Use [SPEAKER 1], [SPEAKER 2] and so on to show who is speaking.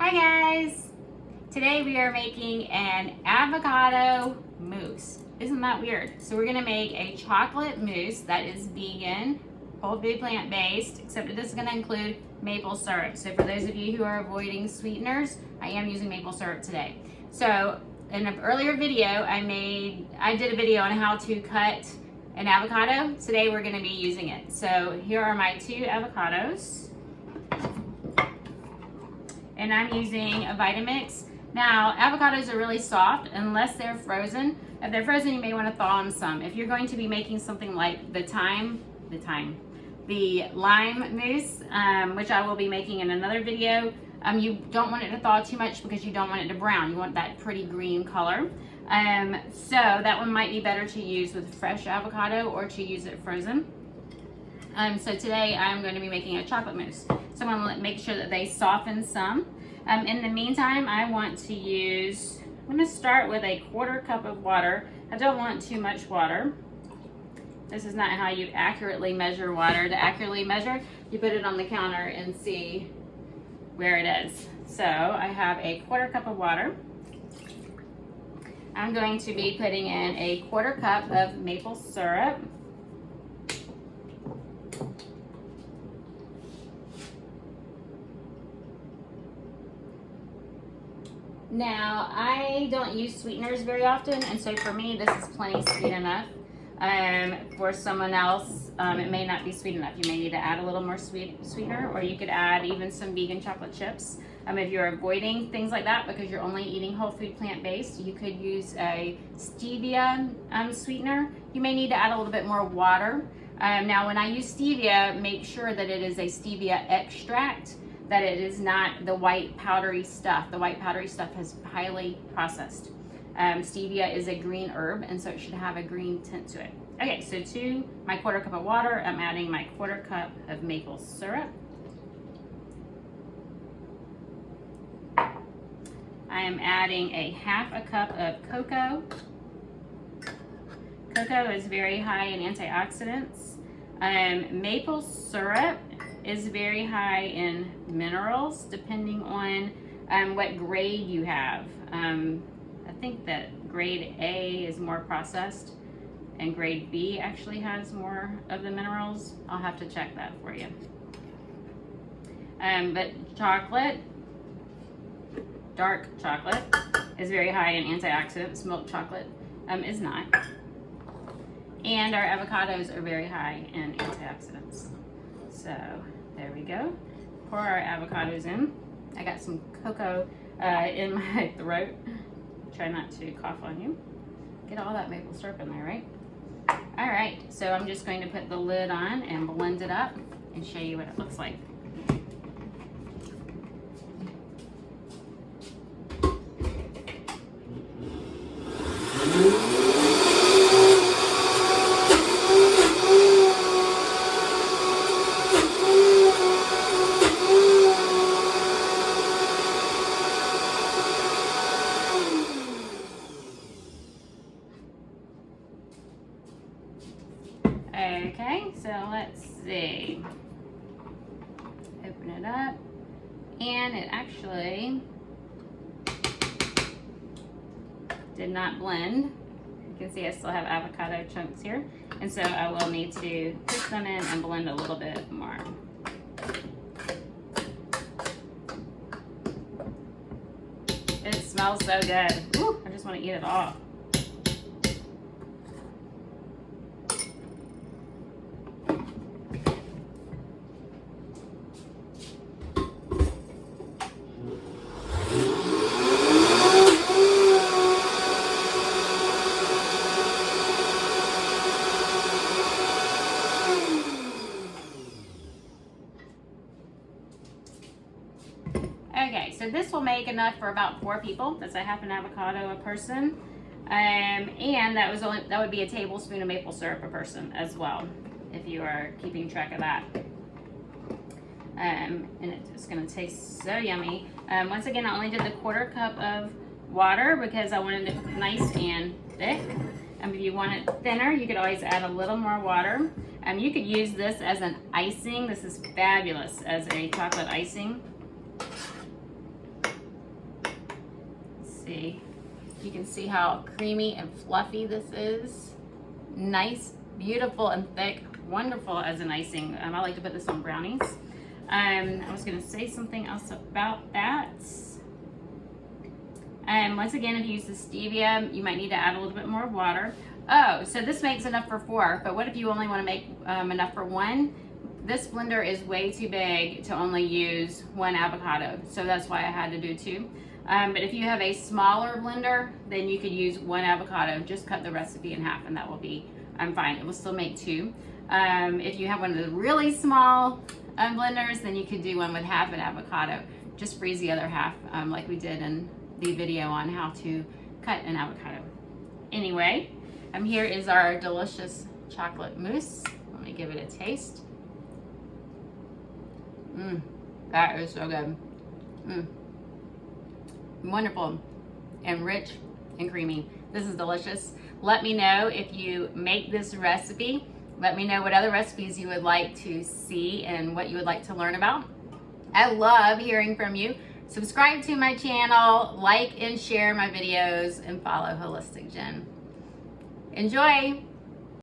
[SPEAKER 1] Hi guys! Today we are making an avocado mousse. Isn't that weird? So we're gonna make a chocolate mousse that is vegan, whole food plant-based, except it is gonna include maple syrup. So for those of you who are avoiding sweeteners, I am using maple syrup today. So in an earlier video, I did a video on how to cut an avocado. Today we're gonna be using it. So here are my 2 avocados. And I'm using a Vitamix. Now, avocados are really soft unless they're frozen. If they're frozen, you may want to thaw them some. If you're going to be making something like the lime mousse, which I will be making in another video, you don't want it to thaw too much because you don't want it to brown. You want that pretty green color. So that one might be better to use with fresh avocado or to use it frozen. So today I'm going to be making a chocolate mousse. So I'm going to make sure that they soften some. In the meantime, I'm going to start with a 1/4 cup of water. I don't want too much water. This is not how you accurately measure water. To accurately measure, you put it on the counter and see where it is. So I have a 1/4 cup of water. I'm going to be putting in a 1/4 cup of maple syrup. Now, I don't use sweeteners very often, and so for me, this is plenty sweet enough. For someone else, it may not be sweet enough. You may need to add a little more sweetener, or you could add even some vegan chocolate chips. If you're avoiding things like that because you're only eating whole food plant-based, you could use a stevia sweetener. You may need to add a little bit more water. Now, when I use stevia, make sure that it is a stevia extract, that it is not the white powdery stuff. The white powdery stuff is highly processed. Stevia is a green herb, and so it should have a green tint to it. Okay, so to my 1/4 cup of water, I'm adding my 1/4 cup of maple syrup. I am adding a 1/2 cup of cocoa. Cocoa is very high in antioxidants. Maple syrup is very high in minerals, depending on what grade you have. I think that grade A is more processed, and grade B actually has more of the minerals. I'll have to check that for you. But chocolate, dark chocolate, is very high in antioxidants. Milk chocolate is not. And our avocados are very high in antioxidants. So there we go. Pour our avocados in. I got some cocoa in my throat. Try not to cough on you. Get all that maple syrup in there, right? All right, so I'm just going to put the lid on and blend it up and show you what it looks like. Okay, so let's see. Open it up, and it actually did not blend. You can see I still have avocado chunks here, and so I will need to push them in and blend a little bit more. It smells so good. Woo, I just want to eat it all. Okay, so this will make enough for about 4 people. That's a 1/2 avocado a person, and that would be a tablespoon of maple syrup a person as well, if you are keeping track of that. And it's going to taste so yummy. Once again, I only did the 1/4 cup of water because I wanted it nice and thick. If you want it thinner, you could always add a little more water. You could use this as an icing. This is fabulous as a chocolate icing. see. You can see how creamy and fluffy this is. Nice, beautiful, and thick. Wonderful as an icing. I like to put this on brownies. I was going to say something else about that. Once again, if you use the stevia, you might need to add a little bit more water. Oh, so this makes enough for 4, but what if you only want to make enough for 1? This blender is way too big to only use 1 avocado, so that's why I had to do 2. But if you have a smaller blender, then you could use 1 avocado. Just cut the recipe in half, and that will be fine. It will still make 2. If you have one of the really small blenders, then you could do one with half an avocado. Just freeze the other half, like we did in the video on how to cut an avocado. Anyway, here is our delicious chocolate mousse. Let me give it a taste. That is so good. Wonderful and rich and creamy. This is delicious. Let me know if you make this recipe. Let me know what other recipes you would like to see and what you would like to learn about. I love hearing from you. Subscribe to my channel, like and share my videos, and follow Holistic Jen. Enjoy!